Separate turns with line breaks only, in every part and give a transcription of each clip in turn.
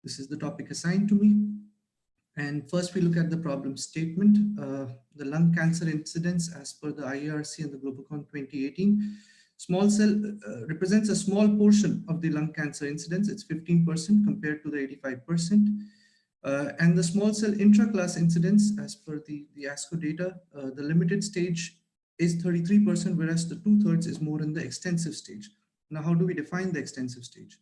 This is the topic assigned to me. And first we look at the problem statement. The lung cancer incidence as per the IARC and the Globocon 2018. Small cell represents a small portion of the lung cancer incidence. It's 15% compared to the 85%. And the small cell intra-class incidence as per the ASCO data, the limited stage is 33%, whereas the 2/3 is more in the extensive stage. Now, how do we define the extensive stage?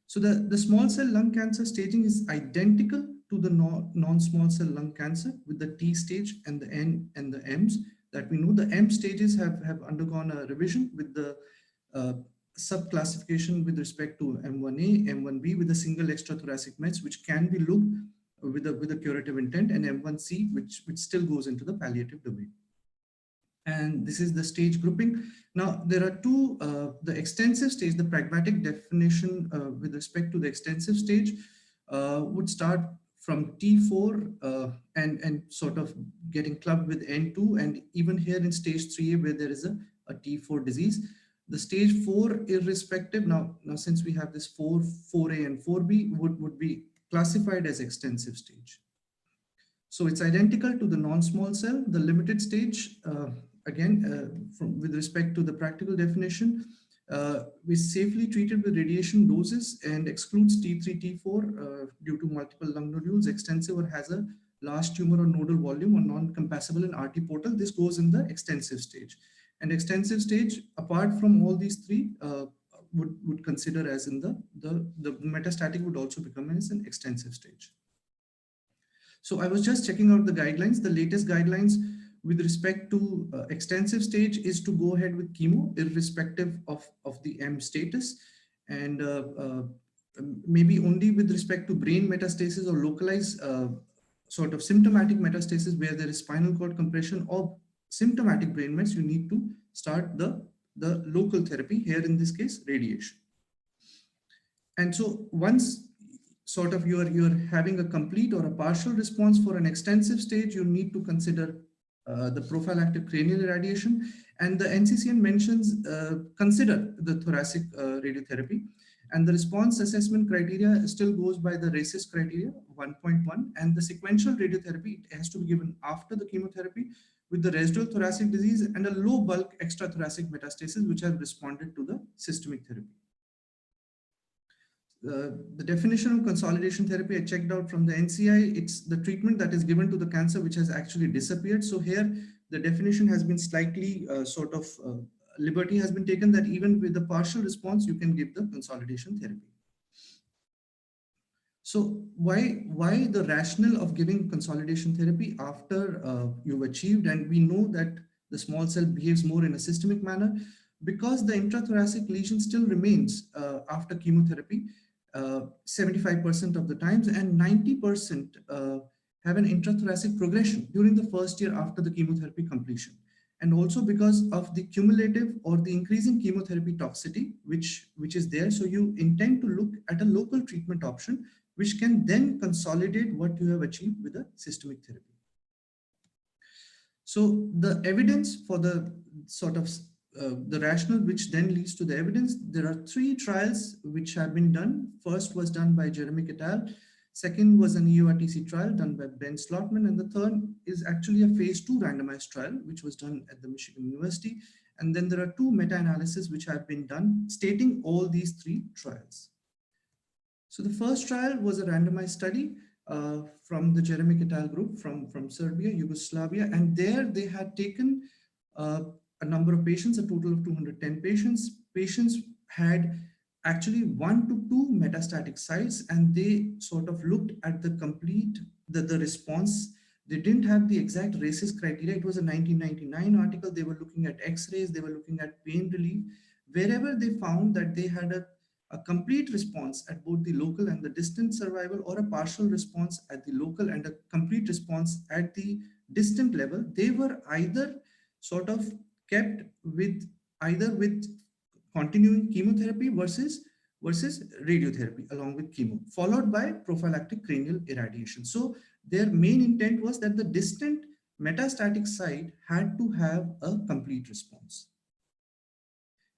So the small cell lung cancer staging is identical to the non-small cell lung cancer with the T stage and the N and the M's that we know. The M stages have undergone a revision with the uh, sub-classification with respect to M1A, M1B with a single extrathoracic mets, which can be looked with a curative intent, and M1C, which still goes into the palliative domain. And this is the stage grouping. Now, there are two, the extensive stage, the pragmatic definition with respect to the extensive stage would start from T4 and sort of getting clubbed with N2. And even here in stage 3A, where there is a T4 disease, the stage 4 irrespective, now since we have this 4A and 4B would be classified as extensive stage. So it's identical to the non-small cell. The limited stage, with respect to the practical definition, is safely treated with radiation doses and excludes T3, T4 due to multiple lung nodules, extensive or has a large tumor or nodal volume or non-compassible in RT portal. This goes in the extensive stage. And extensive stage, apart from all these three, would consider as in the metastatic would also become as an extensive stage. So I was just checking out the guidelines. The latest guidelines with respect to extensive stage is to go ahead with chemo, irrespective of the M status. And maybe only with respect to brain metastasis or localized sort of symptomatic metastasis where there is spinal cord compression or symptomatic brain mets, you need to start the local therapy, here in this case, radiation. And so once sort of you're having a complete or a partial response for an extensive stage, you need to consider the prophylactic cranial irradiation. And the NCCN mentions consider the thoracic radiotherapy. And the response assessment criteria still goes by the RACIS criteria 1.1. And the sequential radiotherapy, it has to be given after the chemotherapy with the residual thoracic disease and a low bulk extrathoracic metastasis, which have responded to the systemic therapy. The definition of consolidation therapy I checked out from the NCI, it's the treatment that is given to the cancer which has actually disappeared. So here the definition has been slightly liberty has been taken that even with the partial response, you can give the consolidation therapy. So why the rationale of giving consolidation therapy after you've achieved, and we know that the small cell behaves more in a systemic manner because the intrathoracic lesion still remains after chemotherapy. 75% of the times, and 90% have an intrathoracic progression during the first year after the chemotherapy completion. And also because of the cumulative or the increasing chemotherapy toxicity, which is there. So you intend to look at a local treatment option, which can then consolidate what you have achieved with a systemic therapy. So the evidence for the sort of the rationale which then leads to the evidence, there are 3 trials which have been done. First was done by Jeremy et al. Second was an EORTC trial done by Ben Slotman. And the third is actually a phase 2 randomized trial, which was done at the Michigan University. And then there are 2 meta-analyses which have been done stating all these 3 trials. So the first trial was a randomized study from the Jeremy et al. Group from Serbia, Yugoslavia. And there they had taken a number of patients, a total of 210 patients. Patients had actually 1 to 2 metastatic sites, and they sort of looked at the complete, the response. They didn't have the exact RACIS criteria. It was a 1999 article. They were looking at X-rays. They were looking at pain relief. Wherever they found that they had a complete response at both the local and the distant survival, or a partial response at the local and a complete response at the distant level, they were either sort of kept with continuing chemotherapy versus radiotherapy along with chemo, followed by prophylactic cranial irradiation. So their main intent was that the distant metastatic site had to have a complete response.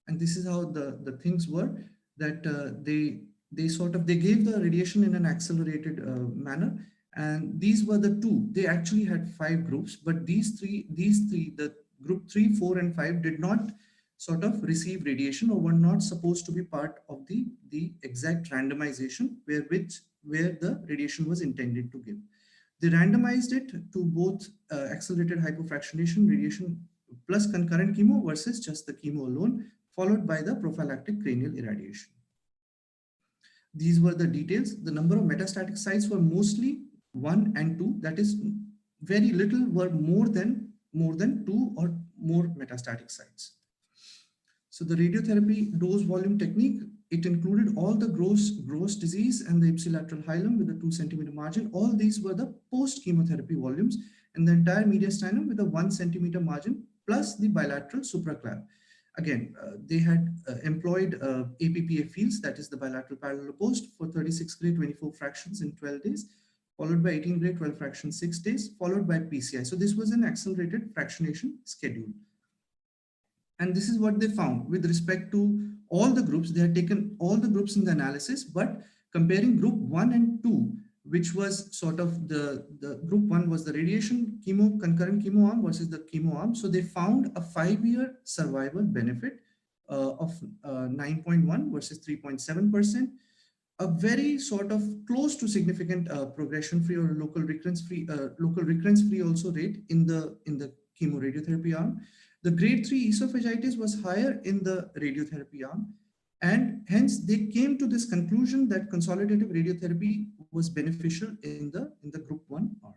And this is how the things were, that They gave the radiation in an accelerated manner, and these were the two. They actually had 5 groups, but these three, the group 3, 4, and 5, did not sort of receive radiation, or were not supposed to be part of the exact randomization where the radiation was intended to give. They randomized it to both accelerated hypofractionation radiation plus concurrent chemo versus just the chemo alone, followed by the prophylactic cranial irradiation. These were the details. The number of metastatic sites were mostly 1 and 2. That is, very little were more than 2 or more metastatic sites. So the radiotherapy dose volume technique, it included all the gross disease and the ipsilateral hilum with a 2 centimeter margin. All these were the post chemotherapy volumes, and the entire mediastinum with a 1 centimeter margin plus the bilateral supraclav. Again, they had employed APPA fields, that is the bilateral parallel opposed, for 36 gray 24 fractions in 12 days, followed by 18 gray 12 fractions 6 days, followed by PCI. So this was an accelerated fractionation schedule. And this is what they found with respect to all the groups. They had taken all the groups in the analysis, but comparing group 1 and 2, which was sort of the group 1 was the radiation chemo, concurrent chemo arm versus the chemo arm. So they found a 5-year survival benefit of 9.1 versus 3.7%. A very sort of close to significant progression-free or local recurrence-free also rate in the chemo radiotherapy arm. The grade 3 esophagitis was higher in the radiotherapy arm, and hence they came to this conclusion that consolidative radiotherapy was beneficial in the group 1 arm.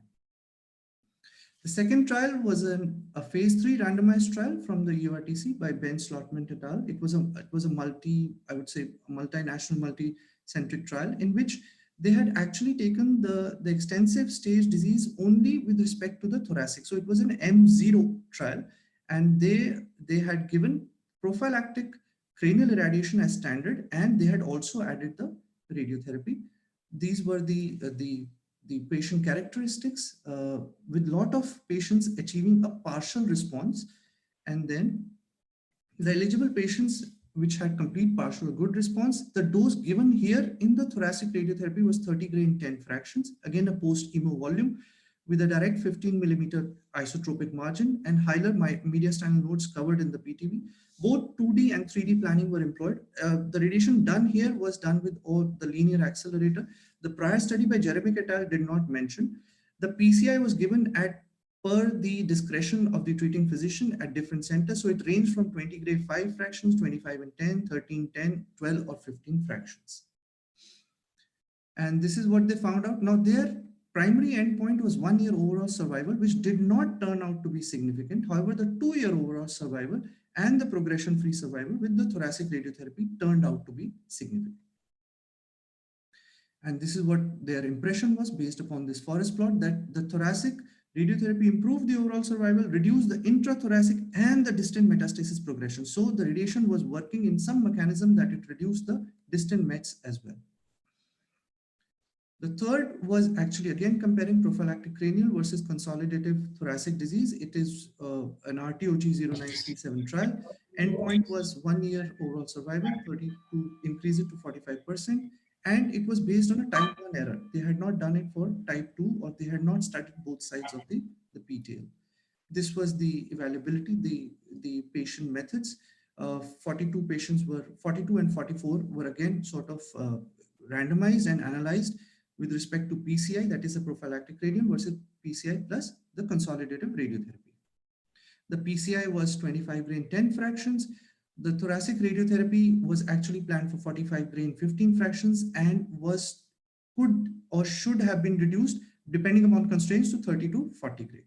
The second trial was a phase 3 randomized trial from the URTC by Ben Slotman et al. It was a multinational, multi-centric trial in which they had actually taken the extensive stage disease only with respect to the thoracic. So it was an M0 trial, and they had given prophylactic cranial irradiation as standard, and they had also added the radiotherapy. These were the patient characteristics, with a lot of patients achieving a partial response, and then the eligible patients which had complete, partial, or good response. The dose given here in the thoracic radiotherapy was 30 gray in 10 fractions, again a post-chemo volume with a direct 15 millimeter isotropic margin and hilar mediastinal nodes covered in the PTV. Both 2D and 3D planning were employed. The radiation done here was done with the linear accelerator. The prior study by Jeremic et al. Did not mention. The PCI was given per the discretion of the treating physician at different centers. So it ranged from 20 gray 5 fractions, 25 and 10, 13, 10, 12 or 15 fractions. And this is what they found out. Now their primary endpoint was 1 year overall survival, which did not turn out to be significant. However, the 2-year overall survival and the progression-free survival with the thoracic radiotherapy turned out to be significant. And this is what their impression was based upon this forest plot, that the thoracic radiotherapy improved the overall survival, reduced the intrathoracic and the distant metastasis progression. So the radiation was working in some mechanism that it reduced the distant mets as well. The third was actually again comparing prophylactic cranial versus consolidative thoracic disease. It is an RTOG0937 trial. Endpoint was 1 year overall survival, 30 to increase it to 45%. And it was based on a type 1 error. They had not done it for type 2, or they had not studied both sides of the PTL. This was the evaluability, the patient methods. 42 and 44 were again sort of randomized and analyzed with respect to PCI, that is a prophylactic cranial, versus PCI plus the consolidative radiotherapy. The PCI was 25 gray in 10 fractions. The thoracic radiotherapy was actually planned for 45 gray in 15 fractions and could or should have been reduced depending upon constraints to 30 to 40 gray.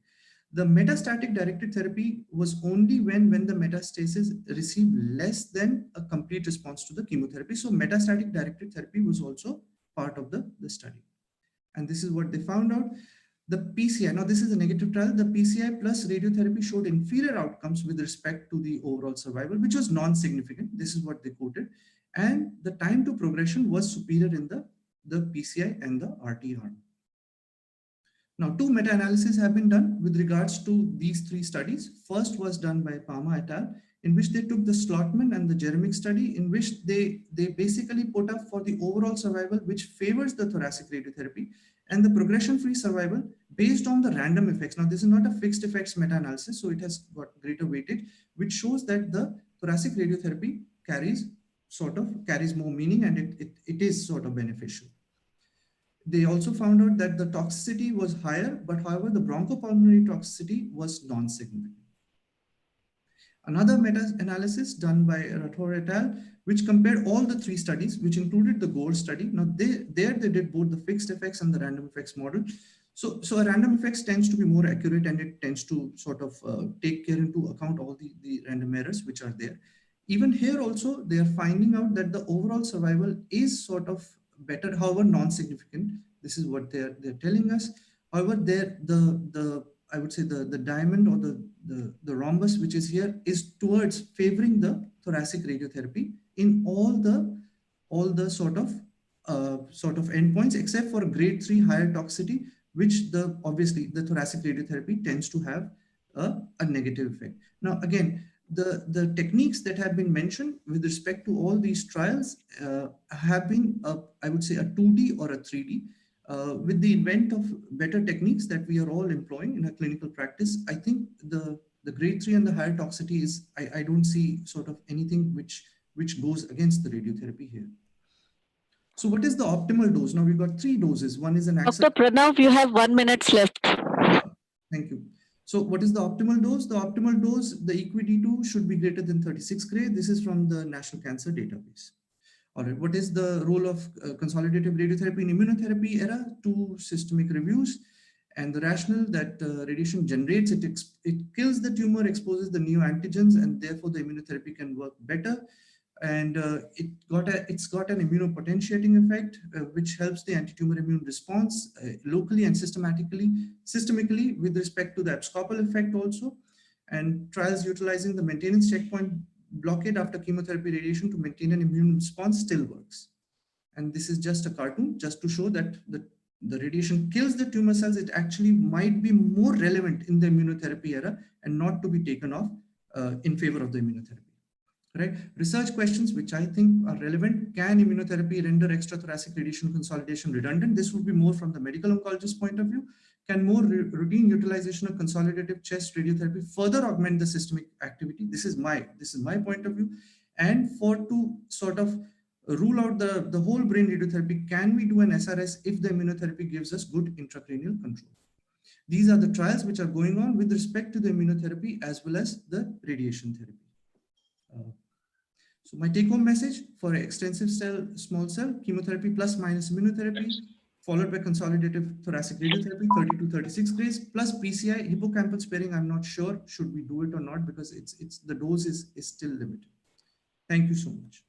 The metastatic directed therapy was only when the metastasis received less than a complete response to the chemotherapy. So metastatic directed therapy was also part of the study. And this is what they found out. The PCI, now this is a negative trial, the PCI plus radiotherapy showed inferior outcomes with respect to the overall survival, which was non-significant. This is what they quoted. And the time to progression was superior in the PCI and the RT arm. Now, two meta-analyses have been done with regards to these three studies. First was done by Palmer et al., in which they took the Slotman and the Jeremic study, in which they basically put up for the overall survival, which favors the thoracic radiotherapy, and the progression-free survival based on the random effects. Now, this is not a fixed effects meta-analysis, so it has got greater weightage, which shows that the thoracic radiotherapy carries more meaning, and it is sort of beneficial. They also found out that the toxicity was higher, but however, the bronchopulmonary toxicity was non-significant. Another meta-analysis done by Rathore et al., which compared all the three studies, which included the GOLD study. Now, they did both the fixed effects and the random effects model. So a random effects tends to be more accurate, and it tends to sort of take care into account all the random errors which are there. Even here also, they are finding out that the overall survival is sort of better, however, non-significant. This is what they're telling us. However, the I would say the diamond or the rhombus which is here is towards favoring the thoracic radiotherapy in all the sort of endpoints, except for grade 3 higher toxicity, which obviously the thoracic radiotherapy tends to have a negative effect. Now, again, the techniques that have been mentioned with respect to all these trials have been, I would say, a 2D or a 3D. With the invent of better techniques that we are all employing in our clinical practice, I think the grade 3 and the higher toxicity is, I don't see sort of anything which goes against the radiotherapy here. So what is the optimal dose? Now we've got 3 doses. One is an
Dr. Pranav, you have 1 minute left.
Thank you. So what is the optimal dose? The optimal dose, the EQ-D2 should be greater than 36 Gray. This is from the National Cancer Database. All right, what is the role of consolidative radiotherapy in immunotherapy era? 2 systemic reviews, and the rationale that radiation generates, it kills the tumor, exposes the neoantigens, and therefore the immunotherapy can work better. And it's got an immunopotentiating effect, which helps the anti-tumor immune response locally and systemically with respect to the abscopal effect also. And trials utilizing the maintenance checkpoint blockade after chemotherapy radiation to maintain an immune response still works. And this is just a cartoon just to show that the radiation kills the tumor cells. It actually might be more relevant in the immunotherapy era and not to be taken off in favor of the immunotherapy. Right? Research questions which I think are relevant: can immunotherapy render extrathoracic radiation consolidation redundant? This would be more from the medical oncologist point of view. Can more routine utilization of consolidative chest radiotherapy further augment the systemic activity? This is my point of view. And to sort of rule out the whole brain radiotherapy, can we do an SRS if the immunotherapy gives us good intracranial control? These are the trials which are going on with respect to the immunotherapy as well as the radiation therapy. So my take-home message for extensive small cell chemotherapy plus minus immunotherapy, followed by consolidative thoracic radiotherapy, 30 to 36 Grays, plus PCI hippocampal sparing. I'm not sure should we do it or not, because the dose is still limited. Thank you so much.